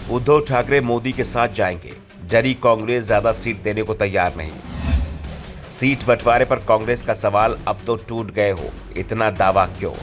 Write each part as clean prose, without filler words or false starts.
उद्धव ठाकरे मोदी के साथ जाएंगे, डरी कांग्रेस ज्यादा सीट देने को तैयार नहीं। सीट बंटवारे पर कांग्रेस का सवाल, अब तो टूट गए हो, इतना दावा क्यों?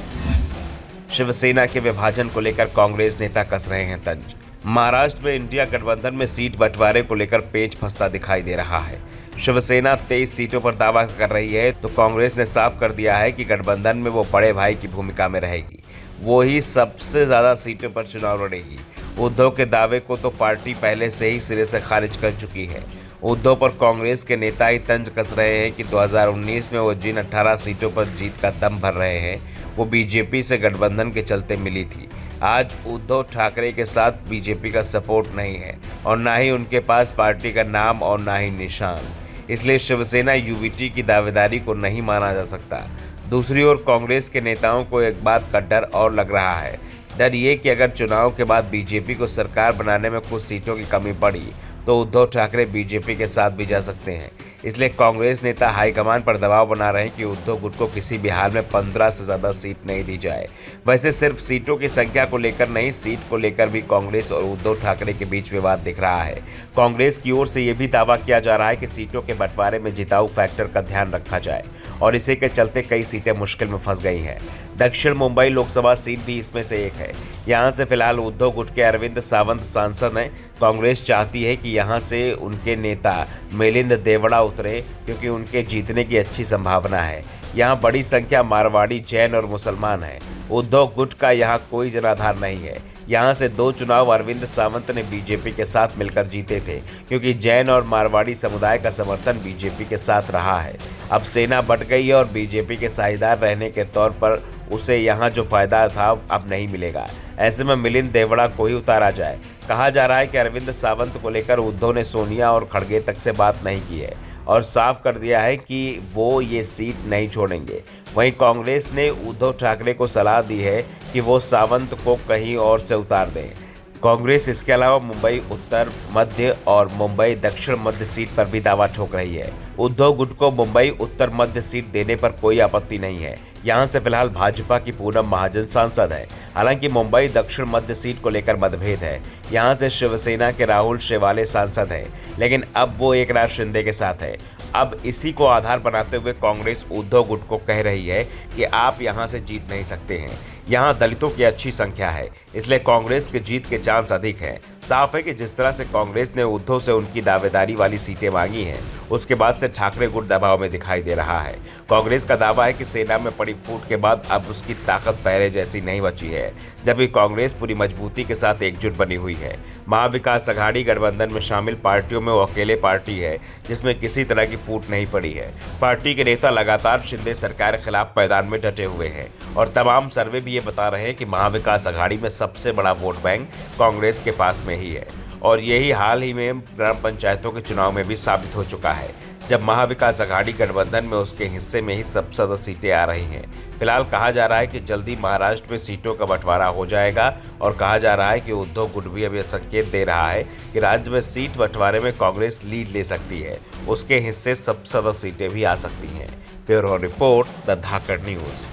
शिवसेना के विभाजन को लेकर कांग्रेस नेता कस रहे हैं तंज। महाराष्ट्र में इंडिया गठबंधन में सीट बंटवारे को लेकर पेच फंसता दिखाई दे रहा है। शिवसेना 23 सीटों पर दावा कर रही है तो कांग्रेस ने साफ कर दिया है कि गठबंधन में वो बड़े भाई की भूमिका में रहेगी, वो ही सबसे ज्यादा सीटों पर चुनाव लड़ेगी। उद्धव के दावे को तो पार्टी पहले से ही सिरे से खारिज कर चुकी है। उद्धव पर कांग्रेस के नेता ही तंज कस रहे हैं कि 2019 में वो जिन 18 सीटों पर जीत का दम भर रहे हैं वो बीजेपी से गठबंधन के चलते मिली थी। आज उद्धव ठाकरे के साथ बीजेपी का सपोर्ट नहीं है और ना ही उनके पास पार्टी का नाम और ना ही निशान, इसलिए शिवसेना यूवीटी की दावेदारी को नहीं माना जा सकता। दूसरी ओर कांग्रेस के नेताओं को एक बात का डर और लग रहा है, डर ये कि अगर चुनाव के बाद बीजेपी को सरकार बनाने में कुछ सीटों की कमी पड़ी तो उद्धव ठाकरे बीजेपी के साथ भी जा सकते हैं। इसलिए कांग्रेस नेता हाईकमान पर दबाव बना रहे हैं कि उद्धव गुट को किसी भी हाल में 15 से ज़्यादा सीट नहीं दी जाए। वैसे सिर्फ सीटों की संख्या को लेकर नहीं, सीट को लेकर भी कांग्रेस और उद्धव ठाकरे के बीच विवाद दिख रहा है। कांग्रेस की ओर से यह भी दावा किया जा रहा है कि सीटों के बंटवारे में जिताऊ फैक्टर का ध्यान रखा जाए और इसी के चलते कई सीटें मुश्किल में फंस गई हैं। दक्षिण मुंबई लोकसभा सीट भी इसमें से एक है। यहाँ से फिलहाल उद्धव गुट के अरविंद सावंत सांसद हैं। कांग्रेस चाहती है कि यहाँ से उनके नेता मिलिंद देवड़ा उतरे क्योंकि उनके जीतने की अच्छी संभावना है। यहाँ बड़ी संख्या मारवाड़ी, जैन और मुसलमान हैं। उद्धव गुट का यहाँ कोई जनाधार नहीं है। यहाँ से 2 चुनाव अरविंद सावंत ने बीजेपी के साथ मिलकर जीते थे क्योंकि जैन और मारवाड़ी समुदाय का समर्थन बीजेपी के साथ रहा है। अब सेना बंट गई है और बीजेपी के साझेदार रहने के तौर पर उसे यहाँ जो फायदा था अब नहीं मिलेगा। ऐसे में मिलिंद देवड़ा को ही उतारा जाए। कहा जा रहा है कि अरविंद सावंत को लेकर उद्धव ने सोनिया और खड़गे तक से बात नहीं की है और साफ कर दिया है कि वो ये सीट नहीं छोड़ेंगे। वहीं कांग्रेस ने उद्धव ठाकरे को सलाह दी है कि वो सावंत को कहीं और से उतार दें। कांग्रेस इसके अलावा मुंबई उत्तर मध्य और मुंबई दक्षिण मध्य सीट पर भी दावा ठोक रही है। उद्धव गुट को मुंबई उत्तर मध्य सीट देने पर कोई आपत्ति नहीं है। यहां से फिलहाल भाजपा की पूनम महाजन सांसद है। हालांकि मुंबई दक्षिण मध्य सीट को लेकर मतभेद है। यहां से शिवसेना के राहुल शेवाले सांसद हैं, लेकिन अब वो एकनाथ शिंदे के साथ है। अब इसी को आधार बनाते हुए कांग्रेस उद्धव गुट को कह रही है कि आप यहां से जीत नहीं सकते हैं। यहां दलितों की अच्छी संख्या है, इसलिए कांग्रेस के जीत के चांस अधिक हैं। साफ है कि जिस तरह से कांग्रेस ने उद्धव से उनकी दावेदारी वाली सीटें मांगी हैं, उसके बाद से ठाकरे गुट दबाव में दिखाई दे रहा है। कांग्रेस का दावा है कि सेना में पड़ी फूट के बाद अब उसकी ताकत पहले जैसी नहीं बची है, जबकि कांग्रेस पूरी मजबूती के साथ एकजुट बनी हुई है। महाविकास अघाड़ी गठबंधन में शामिल पार्टियों में वो अकेले पार्टी है जिसमें किसी तरह की फूट नहीं पड़ी है। पार्टी के नेता लगातार शिंदे सरकार के खिलाफ मैदान में डटे हुए हैं और तमाम सर्वे भी ये बता रहे हैं कि महाविकास अघाड़ी में सबसे बड़ा वोट बैंक कांग्रेस के पास में ही है और यही हाल ही में ग्राम पंचायतों के चुनाव में भी साबित हो चुका है, जब महाविकास अघाड़ी गठबंधन में उसके हिस्से में ही सबसे ज्यादा सीटें आ रही हैं। फिलहाल कहा जा रहा है कि जल्दी महाराष्ट्र में सीटों का बंटवारा हो जाएगा और कहा जा रहा है कि उद्धव गुट भी अब यह संकेत दे रहा है कि राज्य में सीट बंटवारे में कांग्रेस लीड ले सकती है, उसके हिस्से सबसे ज्यादा सीटें भी आ सकती हैं। Bureau report, the Dhakad news.